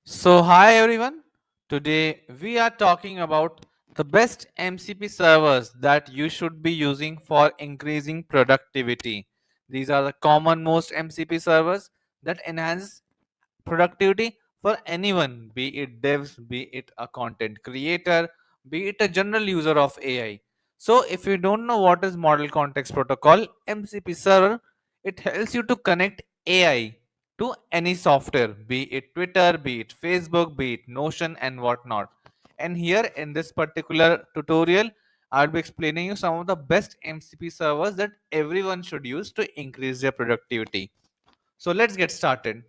So, hi everyone. Today we are talking about the best MCP servers that you should be using for increasing productivity. These are the common most MCP servers that enhance productivity for anyone, be it devs, be it a content creator, be it a general user of AI. So, if you don't know what is Model Context Protocol, MCP server, it helps you to connect AI to any software, be it Twitter, be it Facebook, be it Notion, and whatnot. And here in this particular tutorial, I'll be explaining you some of the best MCP servers that everyone should use to increase their productivity. So let's get started.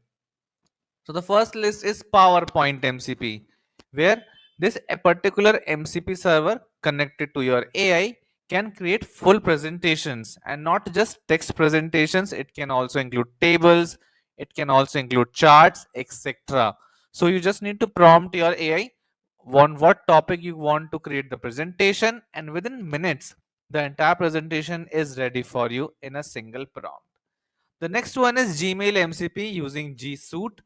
So the first list is PowerPoint MCP, where this a particular MCP server connected to your AI can create full presentations and not just text presentations. It can also include tables, it can also include charts, etc. So you just need to prompt your AI on what topic you want to create the presentation, and within minutes, the entire presentation is ready for you in a single prompt. The next one is Gmail MCP using G Suite.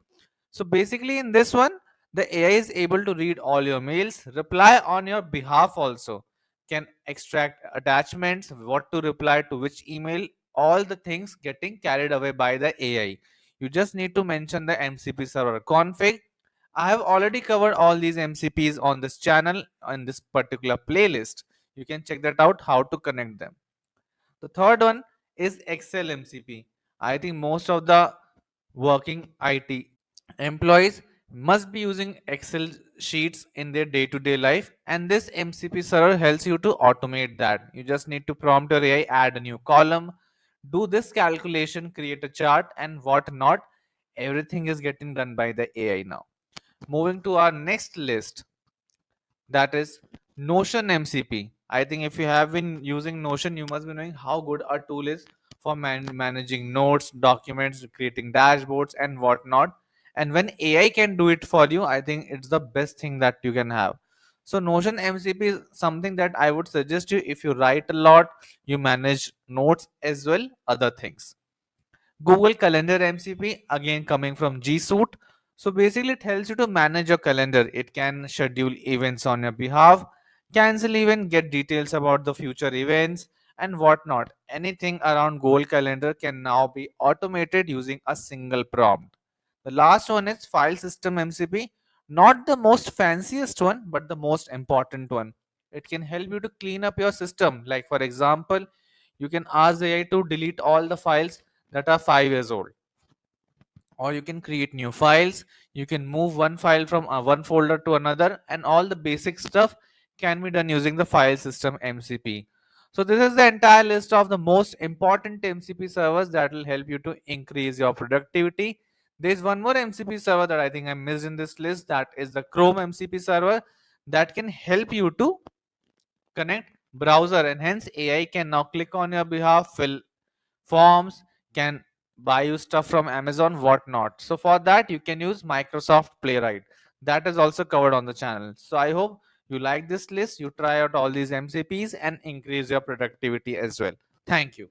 So basically in this one, the AI is able to read all your mails, reply on your behalf also, can extract attachments, what to reply to which email, all the things getting carried away by the AI. You just need to mention the MCP server config. I have already covered all these MCPs on this channel on this particular playlist. You can check that out how to connect them. The third one is Excel MCP. I think most of the working IT employees must be using Excel sheets in their day-to-day life, and this MCP server helps you to automate that. You just need to prompt your AI, add a new column, do this calculation, create a chart, and whatnot. Everything is getting done by the AI now. Moving to our next list, that is Notion MCP. I think if you have been using Notion, you must be knowing how good a tool is for managing notes, documents, creating dashboards, and whatnot. And when AI can do it for you, I think it's the best thing that you can have. So Notion MCP is something that I would suggest you if you write a lot, you manage notes as well, other things. Google Calendar MCP, again coming from G Suite. So basically, it helps you to manage your calendar. It can schedule events on your behalf, cancel event, get details about the future events, and whatnot. Anything around Google Calendar can now be automated using a single prompt. The last one is File System MCP. Not the most fanciest one, but the most important one. It can help you to clean up your system. Like, for example, you can ask the AI to delete all the files that are 5 years old, or you can create new files, you can move one file from one folder to another, and all the basic stuff can be done using the file system MCP. So this is the entire list of the most important MCP servers that will help you to increase your productivity. There's one more MCP server that I think I missed in this list, that is the Chrome MCP server, that can help you to connect browser, and hence AI can now click on your behalf, fill forms, can buy you stuff from Amazon, whatnot. So for that, you can use Microsoft Playwright. That is also covered on the channel. So I hope you like this list. You try out all these MCPs and increase your productivity as well. Thank you.